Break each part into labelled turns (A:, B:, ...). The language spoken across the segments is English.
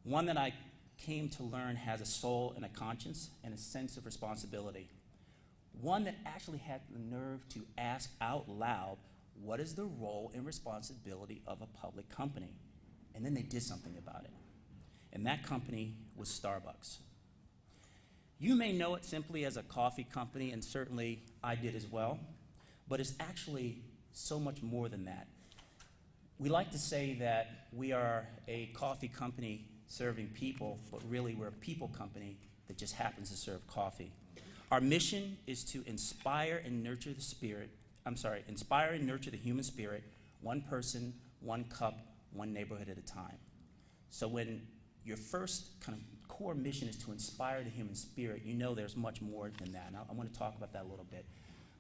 A: one that I came to learn has a soul and a conscience and a sense of responsibility. One that actually had the nerve to ask out loud, what is the role and responsibility of a public company? And then they did something about it. And that company was Starbucks. You may know it simply as a coffee company, and certainly I did as well, but it's actually so much more than that. We like to say that we are a coffee company serving people, but really we're a people company that just happens to serve coffee. Our mission is to inspire and nurture the human spirit, one person, one cup, one neighborhood at a time. So when your first kind of core mission is to inspire the human spirit, you know there's much more than that. And I want to talk about that a little bit.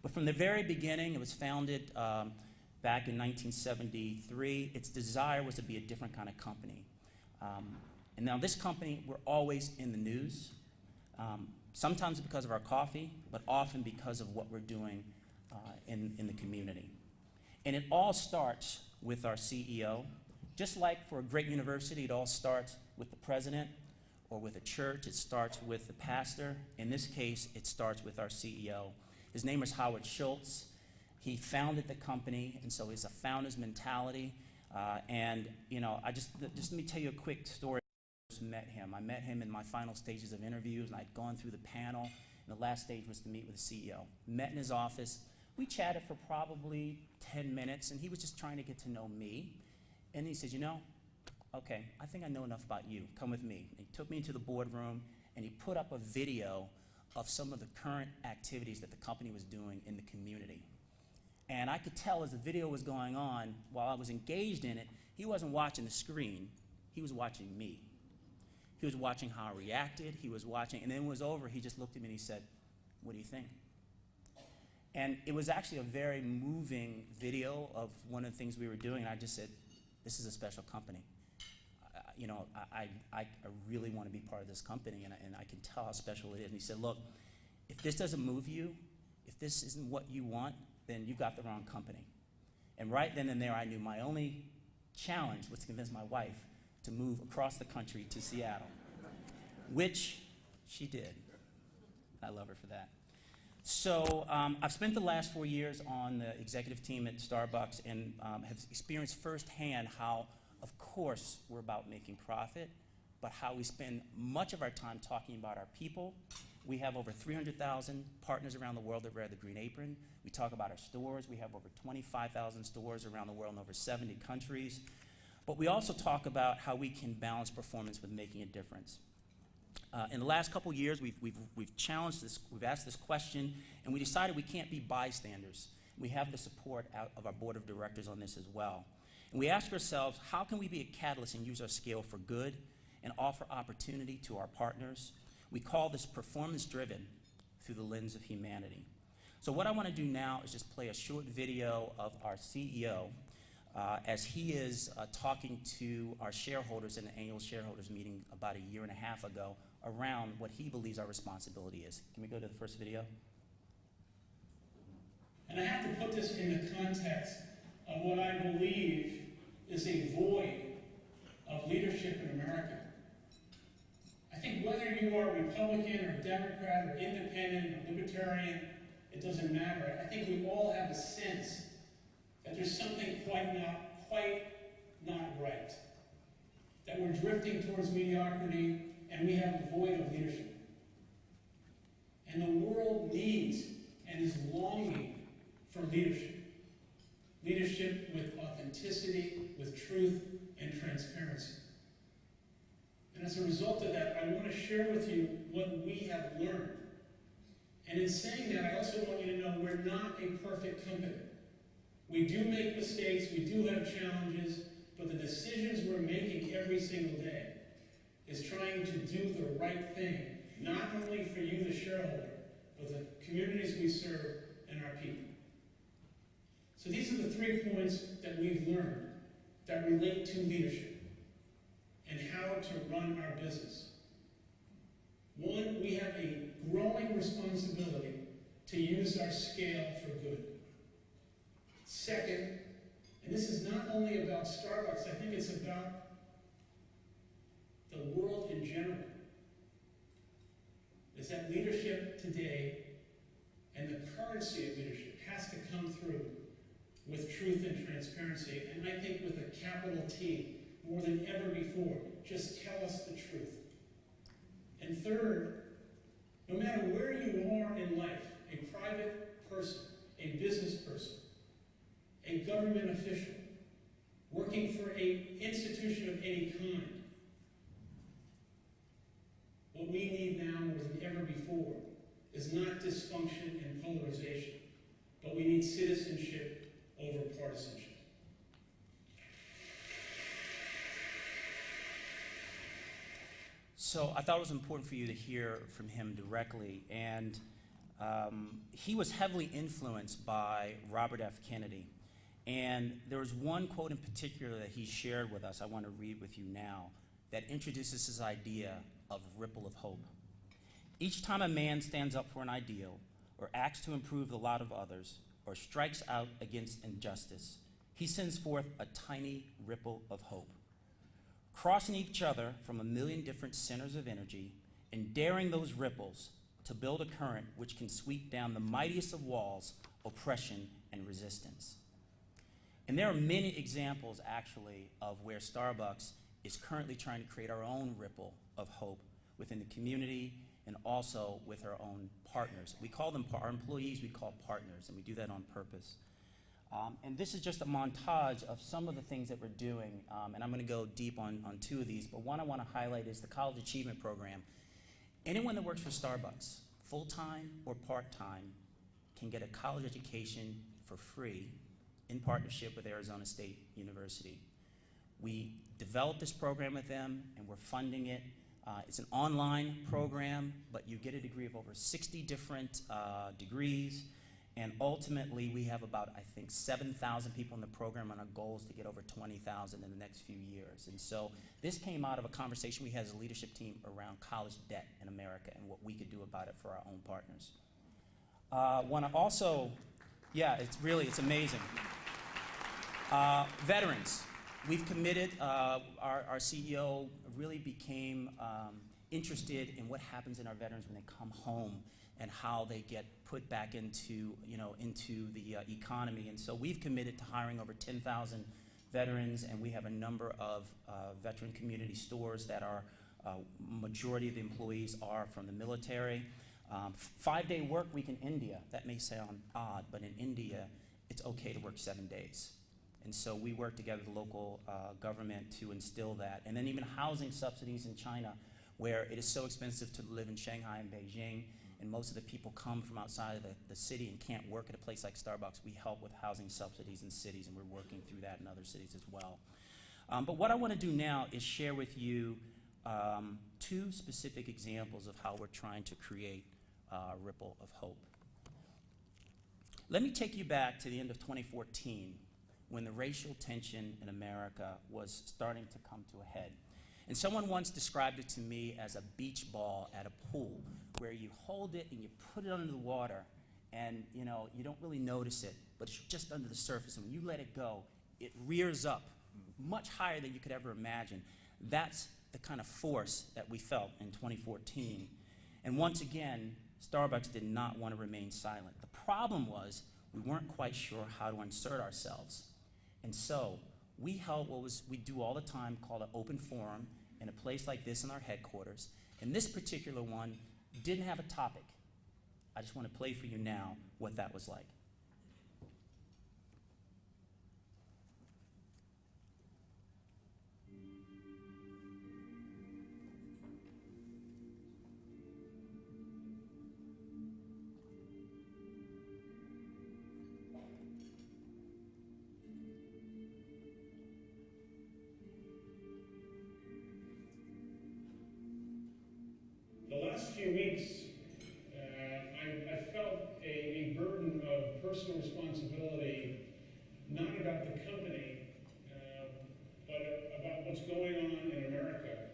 A: But from the very beginning, it was founded back in 1973. Its desire was to be a different kind of company. And now this company, we're always in the news, sometimes because of our coffee, but often because of what we're doing in the community. And it all starts with our CEO. Just like for a great university, it all starts with the president, or with a church, it starts with the pastor. In this case, it starts with our CEO. His name is Howard Schultz. He founded the company, and so it's a founder's mentality. And you know, just let me tell you a quick story. I met him. I met him in my final stages of interviews, and I'd gone through the panel. And the last stage was to meet with the CEO. Met in his office. We chatted for probably 10 minutes, and he was just trying to get to know me. And he said, you know, okay, I think I know enough about you. Come with me. And he took me into the boardroom, and he put up a video of some of the current activities that the company was doing in the community. And I could tell as the video was going on, while I was engaged in it, he wasn't watching the screen, he was watching me. He was watching how I reacted, he was watching, and then when it was over, he just looked at me and he said, what do you think? And it was actually a very moving video of one of the things we were doing, and I just said, this is a special company. You know, I really want to be part of this company, and I can tell how special it is. And he said, look, if this doesn't move you, if this isn't what you want, then you got the wrong company. And right then and there, I knew my only challenge was to convince my wife to move across the country to Seattle, which she did. I love her for that. So I've spent the last 4 years on the executive team at Starbucks and have experienced firsthand how, of course, we're about making profit, but how we spend much of our time talking about our people. We have over 300,000 partners around the world that wear the green apron. We talk about our stores. We have over 25,000 stores around the world in over 70 countries. But we also talk about how we can balance performance with making a difference. In the last couple years, we've challenged this, we've asked this question, and we decided we can't be bystanders. We have the support of our board of directors on this as well. And we ask ourselves, how can we be a catalyst and use our scale for good and offer opportunity to our partners? We call this performance-driven through the lens of humanity. So what I want to do now is just play a short video of our CEO as he is talking to our shareholders in the annual shareholders meeting about 1.5 years ago around what he believes our responsibility is. Can we go to the first video?
B: And I have to put this in the context of what I believe is a void of leadership in America. I think whether you are Republican or Democrat or independent or libertarian, it doesn't matter. I think we all have a sense that there's something quite not right. That we're drifting towards mediocrity and we have a void of leadership. And the world needs and is longing for leadership. Leadership with authenticity, with truth, and transparency. And as a result of that, I want to share with you what we have learned. And in saying that, I also want you to know we're not a perfect company. We do make mistakes, we do have challenges, but the decisions we're making every single day is trying to do the right thing, not only for you, the shareholder, but the communities we serve and our people. So these are the 3 points that we've learned that relate to leadership and how to run our business. 1, we have a growing responsibility to use our scale for good. 2nd, and this is not only about Starbucks, I think it's about the world in general, is that leadership today and the currency of leadership has to come through with truth and transparency, and I think with a capital T, more than ever before. Just tell us the truth. And third, no matter where you are in life, a private person, a business person, a government official, working for an institution of any kind, what we need now more than ever before is not dysfunction and polarization, but we need citizenship over partisanship.
A: So I thought it was important for you to hear from him directly, and he was heavily influenced by Robert F. Kennedy. And there was one quote in particular that he shared with us I want to read with you now that introduces his idea of ripple of hope. Each time a man stands up for an ideal, or acts to improve the lot of others, or strikes out against injustice, he sends forth a tiny ripple of hope, crossing each other from a million different centers of energy, and daring those ripples to build a current which can sweep down the mightiest of walls, oppression and resistance. And there are many examples, actually, of where Starbucks is currently trying to create our own ripple of hope within the community and also with our own partners. We call them, our employees we call partners, and we do that on purpose. And this is just a montage of some of the things that we're doing, and I'm going to go deep on two of these, but one I want to highlight is the College Achievement Program. Anyone that works for Starbucks, full-time or part-time, can get a college education for free in partnership with Arizona State University. We developed this program with them, and we're funding it. It's an online program, but you get a degree of over 60 different degrees. And ultimately, we have about, I think, 7,000 people in the program, and our goal is to get over 20,000 in the next few years. And so this came out of a conversation we had as a leadership team around college debt in America and what we could do about it for our own partners. Want to also, yeah, it's amazing. Veterans. We've committed, our CEO really became interested in what happens in our veterans when they come home and how they get put back into the economy. And so we've committed to hiring over 10,000 veterans, and we have a number of veteran community stores that are, majority of the employees are from the military. 5-day work week in India, that may sound odd, but in India, it's okay to work 7 days. And so we work together with the local government to instill that. And then even housing subsidies in China, where it is so expensive to live in Shanghai and Beijing, and most of the people come from outside of the city and can't work at a place like Starbucks. We help with housing subsidies in cities, and we're working through that in other cities as well. But what I want to do now is share with you two specific examples of how we're trying to create a ripple of hope. Let me take you back to the end of 2014, when the racial tension in America was starting to come to a head. And someone once described it to me as a beach ball at a pool, where you hold it and you put it under the water, and you don't really notice it, but it's just under the surface. And when you let it go, it rears up much higher than you could ever imagine. That's the kind of force that we felt in 2014. And once again, Starbucks did not want to remain silent. The problem was we weren't quite sure how to insert ourselves. And so we held what we do all the time called an open forum in a place like this in our headquarters. And this particular one didn't have a topic. I just want to play for you now what that was like.
B: The last few weeks, I felt a burden of personal responsibility, not about the company, but about what's going on in America.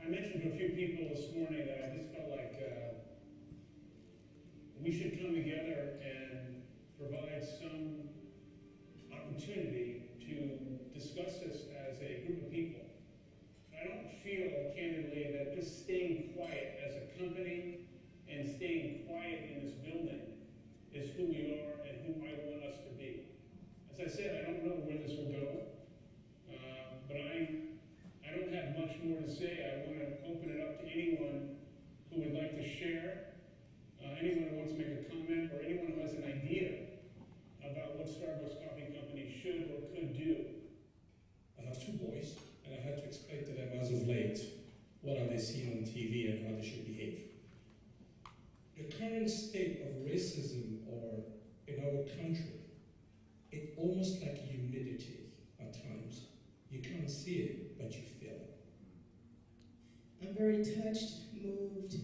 B: I mentioned to a few people this morning that I just felt like we should come together and provide some opportunity to discuss this as a group of people. I don't feel, candidly, that just staying quiet as a company and staying quiet in this building is who we are and who I want us to be. As I said, I don't know where this will go, but I don't have much more to say. I want to open it up to anyone who would like to share, anyone who wants to make a comment, or anyone who has an idea about what Starbucks Coffee Company should or could do.
C: I have two boys, and I had to explain to them as of late what are they seeing on TV and how they should behave. The current state of racism or in our country, it's almost like humidity at times. You can't see it, but you feel it.
D: I'm very touched, moved,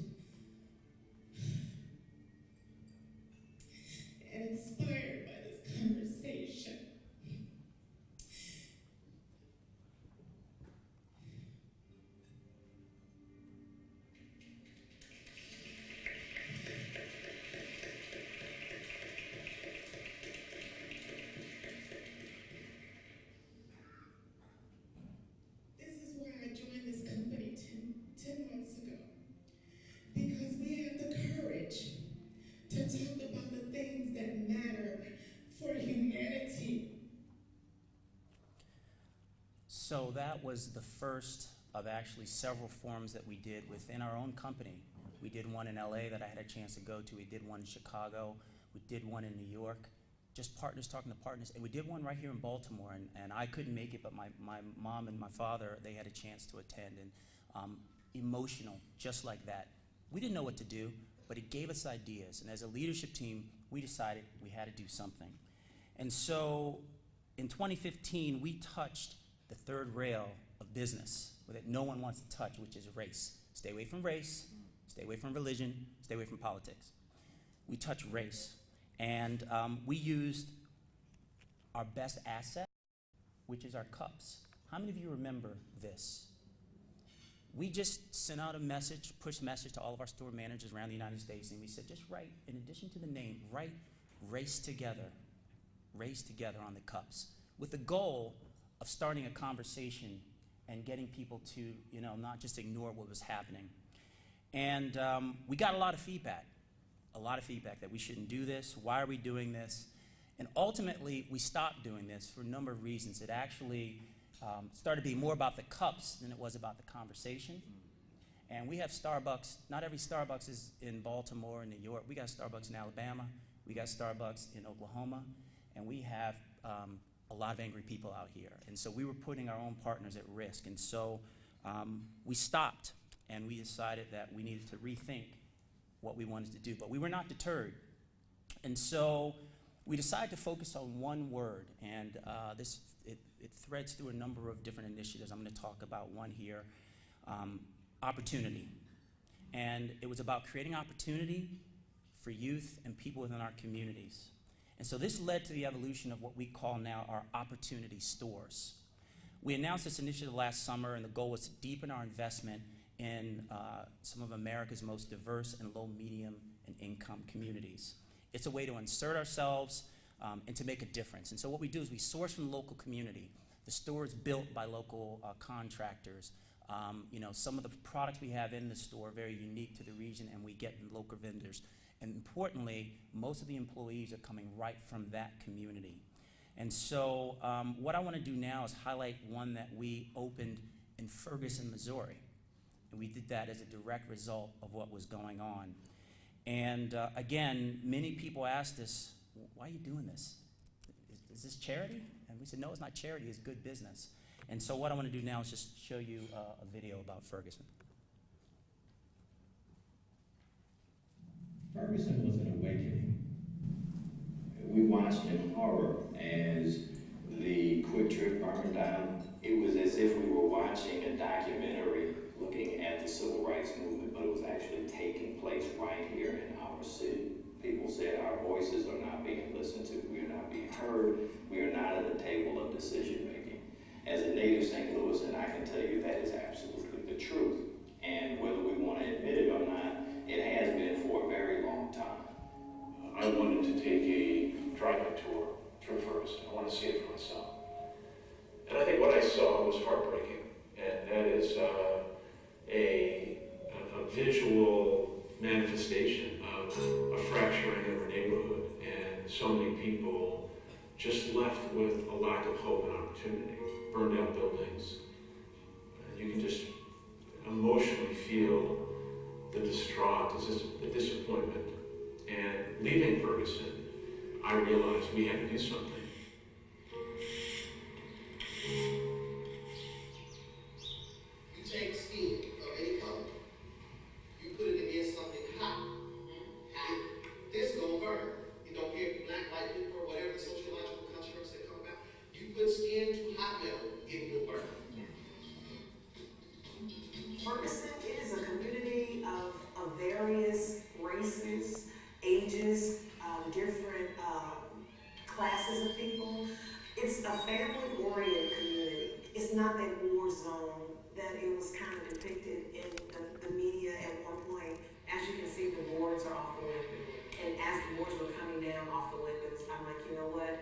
D: and inspired by this conversation. This is why I joined this company 10 months ago. Because we have the courage to talk about the things that matter for humanity.
A: So that was the first of actually several forums that we did within our own company. We did one in LA that I had a chance to go to. We did one in Chicago. We did one in New York. Just partners talking to partners. And we did one right here in Baltimore. And I couldn't make it, but my mom and my father, they had a chance to attend. And emotional, just like that. We didn't know what to do, but it gave us ideas. And as a leadership team, we decided we had to do something. And so in 2015, we touched the third rail of business that no one wants to touch, which is race. Stay away from race, stay away from religion, stay away from politics. We touched race. And we used our best asset, which is our cups. How many of you remember this? We just sent out a message, push message to all of our store managers around the United States, and we said, just write, in addition to the name, write race together on the cups, with the goal of starting a conversation and getting people to, not just ignore what was happening. And we got a lot of feedback that we shouldn't do this, why are we doing this? And ultimately, we stopped doing this for a number of reasons. It actually started being more about the cups than it was about the conversation. And we have Starbucks. Not every Starbucks is in Baltimore and New York. We got Starbucks in Alabama. We got Starbucks in Oklahoma. And we have a lot of angry people out here. And so we were putting our own partners at risk. And so we stopped, and we decided that we needed to rethink what we wanted to do. But we were not deterred. And so we decided to focus on one word. And it threads through a number of different initiatives. I'm going to talk about one here, opportunity. And it was about creating opportunity for youth and people within our communities. And so this led to the evolution of what we call now our opportunity stores. We announced this initiative last summer, and the goal was to deepen our investment in some of America's most diverse and low, medium, and income communities. It's a way to insert ourselves and to make a difference. And so what we do is we source from the local community. The store is built by local contractors. Some of the products we have in the store are very unique to the region, and we get local vendors. And importantly, most of the employees are coming right from that community. And so what I want to do now is highlight one that we opened in Ferguson, Missouri. And we did that as a direct result of what was going on. And again, many people asked us, why are you doing this? Is this charity? And we said, no, it's not charity, it's good business. And so what I want to do now is just show you a video about Ferguson.
E: Ferguson was an awakening. We watched in horror as the Quick Trip burned down. It was as if we were watching a documentary looking at the civil rights movement, but it was actually taking place right here in our city. People said our voices are not being listened to, we are not being heard, we are not at the table of decision making. As a native St. Louis, and I can tell you that is absolutely the truth. And whether we want to admit it or not, it has been for a very long time.
F: I wanted to take a driving tour through Ferguson. I want to see it for myself. And I think what I saw was heartbreaking. And that is visual manifestation of a fracturing of our neighborhood and so many people just left with a lack of hope and opportunity, burned out buildings. You can just emotionally feel the distraught, the disappointment. And leaving Ferguson, I realized we had to do something.
G: You take skin of any color, you put it against something hot, this gonna burn. You don't care if you're black, white, people, or whatever the sociological constructs that come about. You put skin to hot metal, it will burn.
H: Ferguson is a community of various races, ages, different classes of people. It's a family-oriented community. It's not that war zone that it was kind of depicted in the media at one point. As you can see, the boards are off the window. And as the boards were coming down off the windows, I'm like, you know what?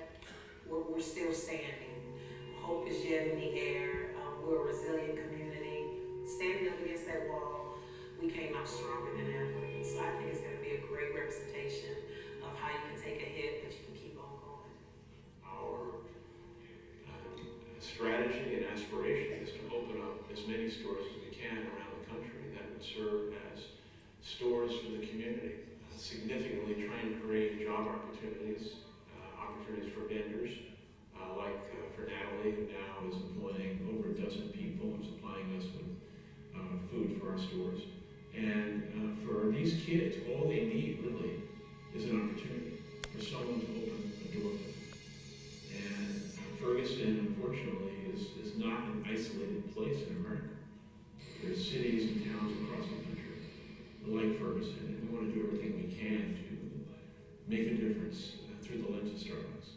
H: We're still standing. Hope is yet in the air. We're a resilient community. Standing up against that wall, we came out stronger than ever. So I think it's going to be a great representation of how you can take a hit, but you can keep on going.
F: Our strategy and aspiration is to open up as many stores as we can around the country that would serve as stores for the community, significantly trying to create job opportunities, opportunities for vendors, like for Natalie, who now is employing over a dozen people and supplying us with food for our stores. And for these kids, all they need really is an opportunity for someone to open a door for them. And Ferguson, unfortunately, is not an isolated place in America. There's cities and towns across the country like Ferguson, and we want to do everything we can to make a difference through the lens of Starbucks.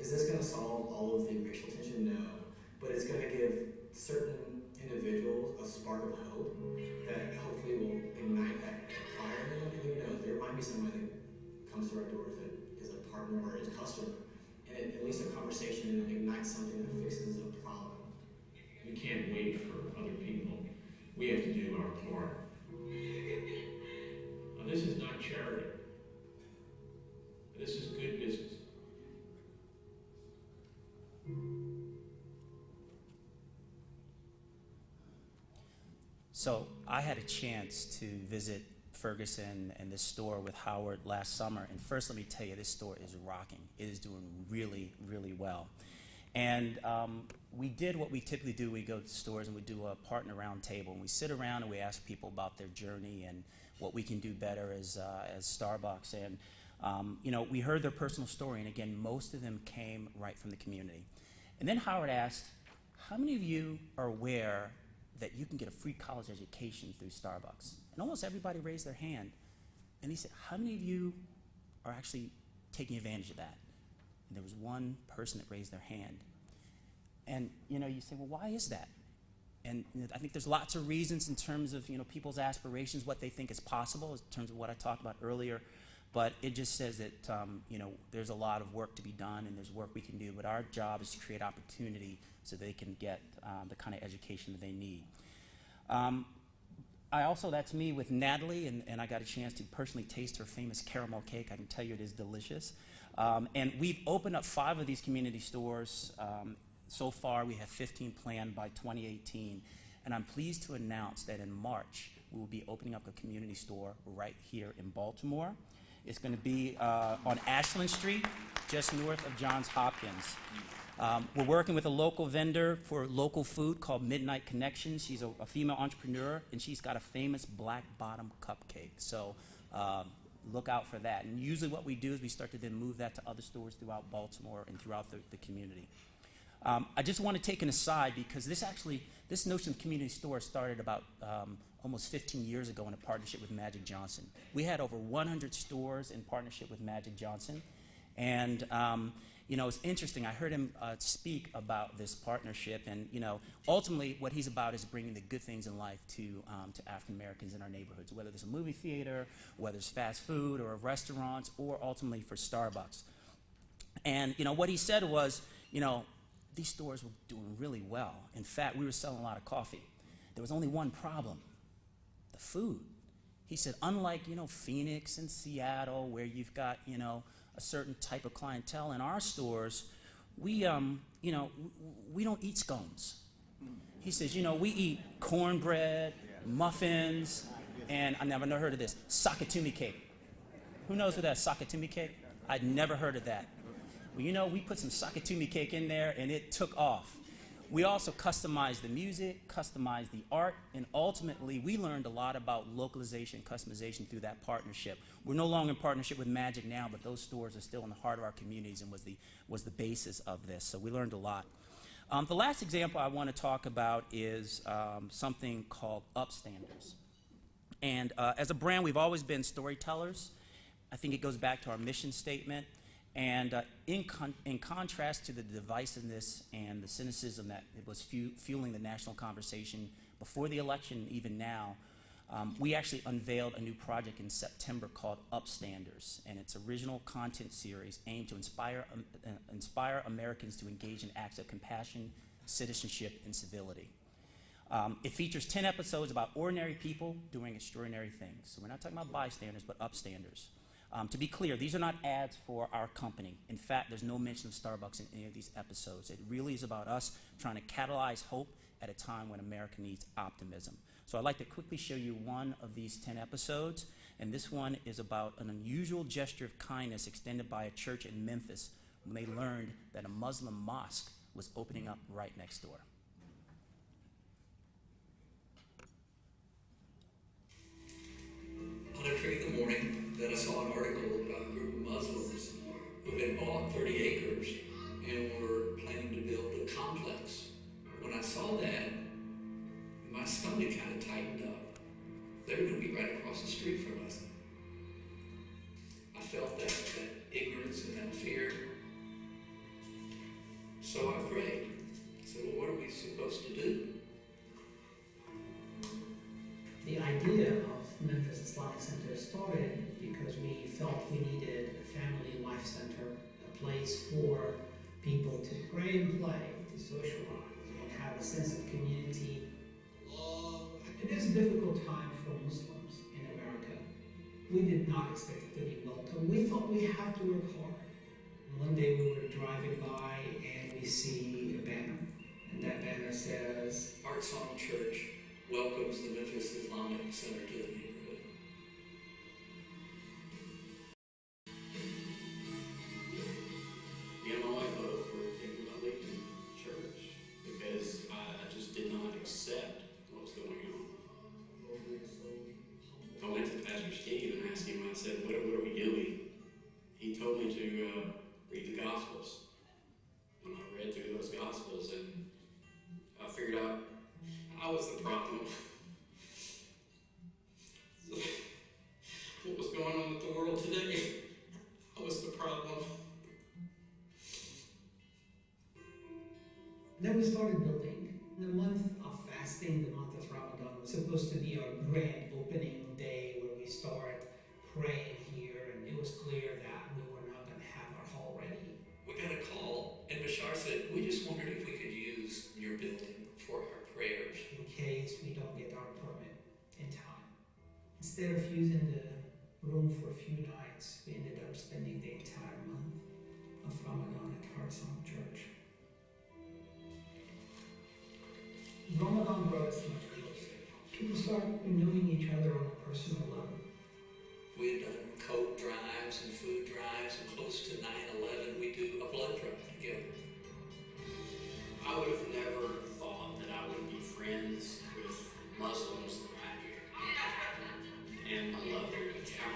I: Is this going to solve all of the racial tension? No. But it's going to give certain individuals a spark of hope that hopefully will ignite that fire in them. And who knows, there might be somebody that comes to our doors that is a partner or is a customer, and it at least a conversation and ignites something that fixes a problem.
F: We can't wait for other people. We have to do our part. Now, this is not charity. This is good business.
A: So I had a chance to visit Ferguson and this store with Howard last summer. And first, let me tell you, this store is rocking. It is doing really, really well. And we did what we typically do. We go to stores and we do a partner round table. And we sit around and we ask people about their journey and what we can do better as Starbucks. And, we heard their personal story. And again, most of them came right from the community. And then Howard asked, how many of you are aware that you can get a free college education through Starbucks? And almost everybody raised their hand. And he said, how many of you are actually taking advantage of that? And there was one person that raised their hand. And, you say, well, why is that? And I think there's lots of reasons in terms of, people's aspirations, what they think is possible, in terms of what I talked about earlier. But it just says that, there's a lot of work to be done and there's work we can do. But our job is to create opportunity so they can get the kind of education that they need. That's me with Natalie, and I got a chance to personally taste her famous caramel cake. I can tell you it is delicious. And we've opened up 5 of these community stores. So far, we have 15 planned by 2018. And I'm pleased to announce that in March, we will be opening up a community store right here in Baltimore. It's going to be on Ashland Street, just north of Johns Hopkins. We're working with a local vendor for local food called Midnight Connection. She's a female entrepreneur, and she's got a famous black bottom cupcake. So look out for that. And usually what we do is we start to then move that to other stores throughout Baltimore and throughout the community. I just want to take an aside because this notion of community store started about almost 15 years ago in a partnership with Magic Johnson. We had over 100 stores in partnership with Magic Johnson. And it's interesting. I heard him speak about this partnership, and ultimately, what he's about is bringing the good things in life to African Americans in our neighborhoods, whether it's a movie theater, whether it's fast food or restaurants, or ultimately for Starbucks. And what he said was, these stores were doing really well. In fact, we were selling a lot of coffee. There was only one problem. The food. He said, unlike, Phoenix and Seattle, where you've got, a certain type of clientele, in our stores, we don't eat scones. He says, we eat cornbread, muffins, and I never heard of this, sakatumi cake. Who knows what that is, sakatumi cake? I'd never heard of that. Well, we put some sakatumi cake in there, and it took off. We also customized the music, customized the art, and ultimately we learned a lot about localization, customization through that partnership. We're no longer in partnership with Magic now, but those stores are still in the heart of our communities and was the basis of this. So we learned a lot. The last example I want to talk about is something called Upstanders. And as a brand, we've always been storytellers. I think it goes back to our mission statement. And in contrast to the divisiveness and the cynicism that it was fueling the national conversation before the election and even now, we actually unveiled a new project in September called Upstanders, and its original content series aimed to inspire Americans to engage in acts of compassion, citizenship, and civility. It features 10 episodes about ordinary people doing extraordinary things. So we're not talking about bystanders, but upstanders. To be clear, these are not ads for our company. In fact, there's no mention of Starbucks in any of these episodes. It really is about us trying to catalyze hope at a time when America needs optimism. So I'd like to quickly show you one of these 10 episodes, and this one is about an unusual gesture of kindness extended by a church in Memphis when they learned that a Muslim mosque was opening up right next door.
J: On a trip in the morning, then I saw an article about a group of Muslims who had bought 30 acres and were planning to build a complex. When I saw that, my stomach kind of tightened up. They were going to be right across the street from us. I felt that ignorance and that fear. So I prayed. I said, well, what are we supposed to do?
K: The idea of Memphis Islamic Center started because we felt we needed a family life center, a place for people to pray and play, to socialize, and have a sense of community. It is a difficult time for Muslims in America. We did not expect it to be welcome. We thought we have to work hard. And one day we were driving by and we see a banner, and that banner says,
J: Heartsong Church welcomes the Memphis Islamic Center to the neighborhood.
E: Me and my wife both were thinking about leaving church because I just did not accept what was going on. I went to Pastor Steve and asked him, I said, what are we doing? He told me to read the Gospels. And I read through those Gospels and I figured out I was the problem. What was going on with the world today? I was the problem.
K: Then we started building. The month of fasting, the month of Ramadan, was supposed to be our grand opening day where we start praying here, and it was clear that we were not going to have our hall ready.
J: We got a call, and Bashar said, we just wondered if we could use your building for our prayers.
K: In case we don't get our permit in time. Instead of using the room for a few nights, we ended up spending the entire month of Ramadan at Heartsong Church. Ramadan brought us much closer. People started knowing each other on a personal level.
J: We had done coat drives and food drives, and close to 9/11, we do a blood drive together.
E: I would have never thought that I would be friends with Muslims right here. And I love it. It's how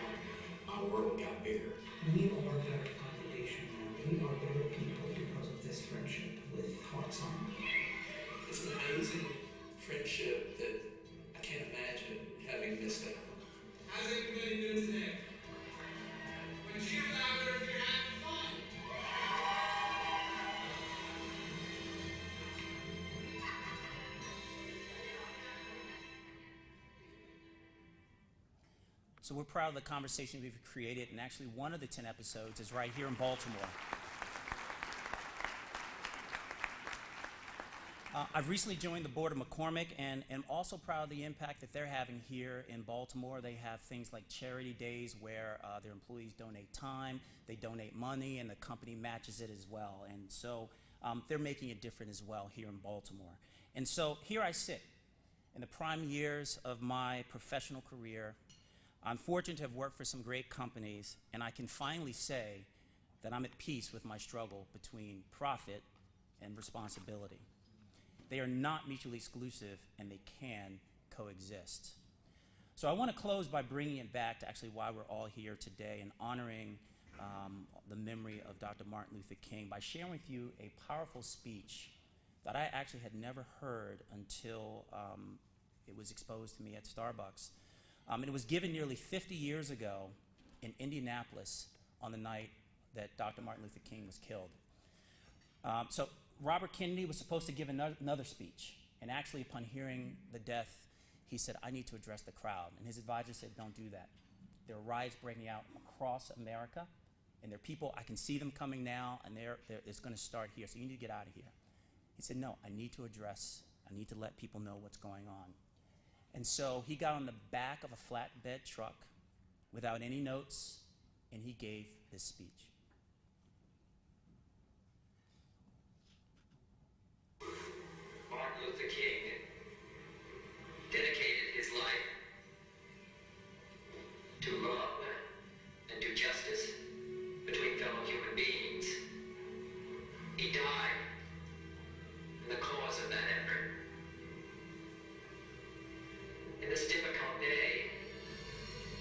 E: my world got bigger.
K: We are a better congregation now. We are better people because of this friendship with Heartsong.
J: It's an amazing friendship that I can't imagine having missed out.
G: How's everybody doing today? When cheer louder if you're having fun.
A: So we're proud of the conversation we've created, and actually one of the 10 episodes is right here in Baltimore. I've recently joined the board of McCormick and am also proud of the impact that they're having here in Baltimore. They have things like charity days where their employees donate time, they donate money, and the company matches it as well. And so they're making a difference as well here in Baltimore. And so here I sit in the prime years of my professional career. I'm fortunate to have worked for some great companies, and I can finally say that I'm at peace with my struggle between profit and responsibility. They are not mutually exclusive, and they can coexist. So I want to close by bringing it back to actually why we're all here today and honoring the memory of Dr. Martin Luther King by sharing with you a powerful speech that I actually had never heard until it was exposed to me at Starbucks. And it was given nearly 50 years ago in Indianapolis on the night that Dr. Martin Luther King was killed. So Robert Kennedy was supposed to give another speech, and actually upon hearing the death, he said, "I need to address the crowd." And his advisor said, "Don't do that. There are riots breaking out across America, and there are people, I can see them coming now, and it's going to start here, so you need to get out of here." He said, "No, I need to let people know what's going on." And so he got on the back of a flatbed truck without any notes, and he gave this speech.
L: Martin Luther King dedicated his life to love and to justice between fellow human beings. He died in the cause of that effort. In this difficult day,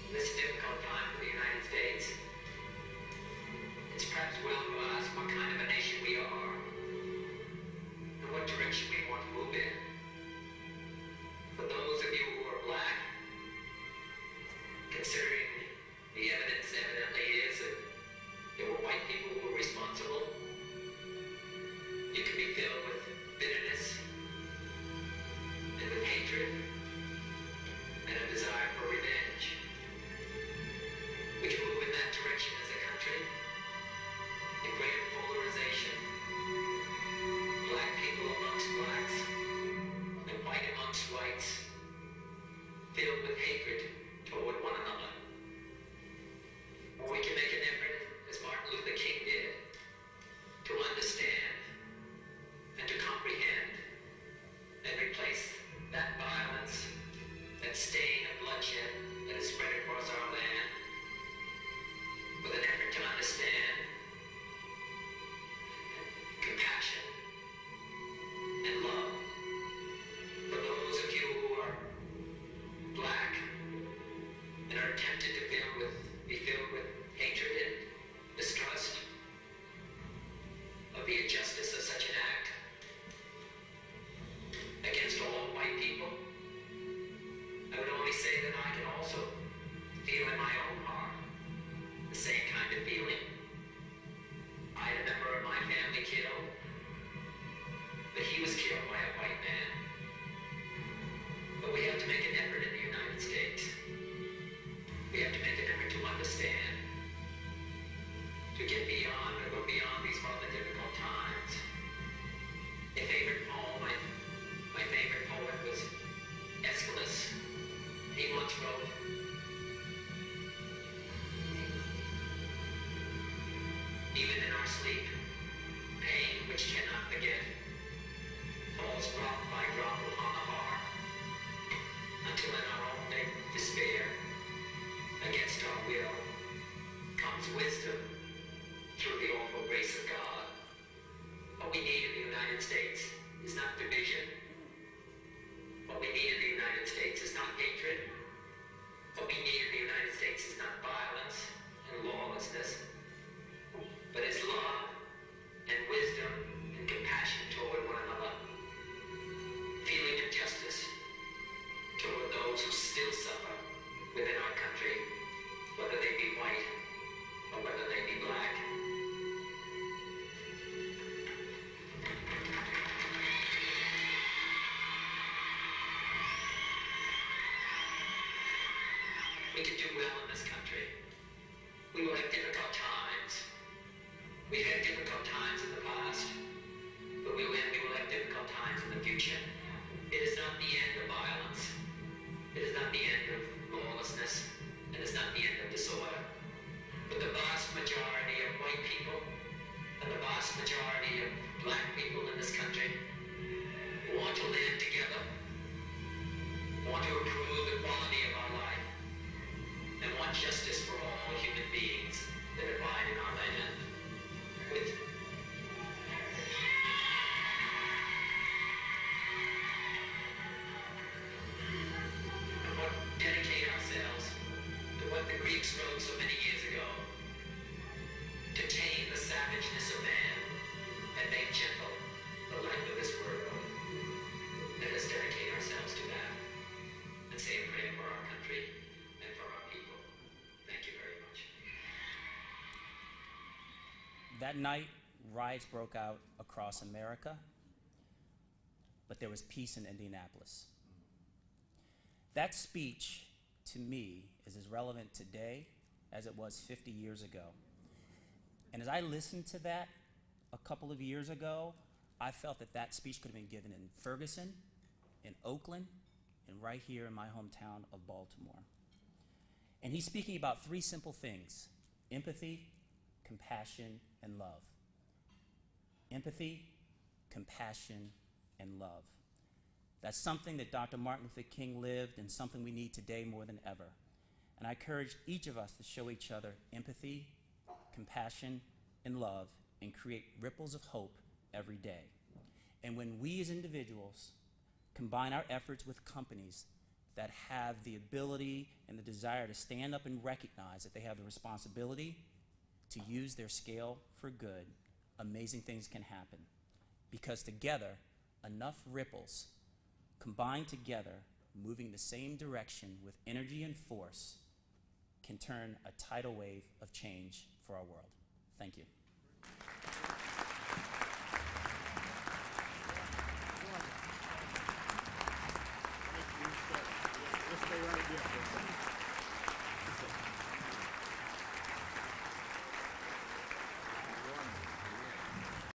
L: in this difficult time for the United States, it's perhaps well to ask what kind of a nation we are and what direction we want to move in. For those of you who are black, considering the evidence evidently is that there were white people who were responsible, you can be filled with bitterness and with hatred and a desire for revenge. We can move in that direction as a country, in greater polarization, black people amongst blacks, and white amongst whites, filled with hatred toward one another. Or we can make an effort, as Martin Luther King did, to understand and to comprehend and replace that violence, that stain of bloodshed that is spread across our land, with an effort to understand compassion and love for those of you who are black and are tempted to be filled with hatred and mistrust of the injustice of such an act against all white people. I would only say that I can also feel in my own heart the same kind of feeling. I had a member of my family killed, but he was killed by a white man. But we have to make an effort in the United States. We have to make an effort to understand, to get beyond or go beyond these rather difficult times. A favorite poem, my favorite poet was Aeschylus. He once wrote, "Even in our sleep, pain which cannot forget falls drop by drop upon the heart, until in our own despair, against our will, comes wisdom through the awful grace of God." What we need in the United States is not division. What we need in the United States is not hatred. What we need in the United States is not violence and lawlessness, but is love and wisdom and compassion toward one another, feeling of justice toward those who still suffer within our country, whether they be white or whether they be black. We can do well in this country. We will have difficult times. We've had difficult times in the past, but We will have difficult times in the future. It is not the end of violence. It is not the end of lawlessness. It is not the end of disorder. But the vast majority of white people and the vast majority of black people in this country want to live together, want to improve the quality of our life, and want justice for all human beings that abide in our land. With dedicate ourselves to what the Greeks wrote so many years ago, to tame the savageness of man and make gentle the life of this world. Let us dedicate ourselves to that and say a prayer for our country and for our people. Thank you very much.
A: That night, riots broke out across America, but there was peace in Indianapolis. That speech, to me, is as relevant today as it was 50 years ago. And as I listened to that a couple of years ago, I felt that that speech could have been given in Ferguson, in Oakland, and right here in my hometown of Baltimore. And he's speaking about three simple things: empathy, compassion, and love. Empathy, compassion, and love. That's something that Dr. Martin Luther King lived and something we need today more than ever. And I encourage each of us to show each other empathy, compassion, and love, and create ripples of hope every day. And when we as individuals combine our efforts with companies that have the ability and the desire to stand up and recognize that they have the responsibility to use their scale for good, amazing things can happen. Because together, enough ripples combined together, moving the same direction with energy and force, can turn a tidal wave of change for our world. Thank you.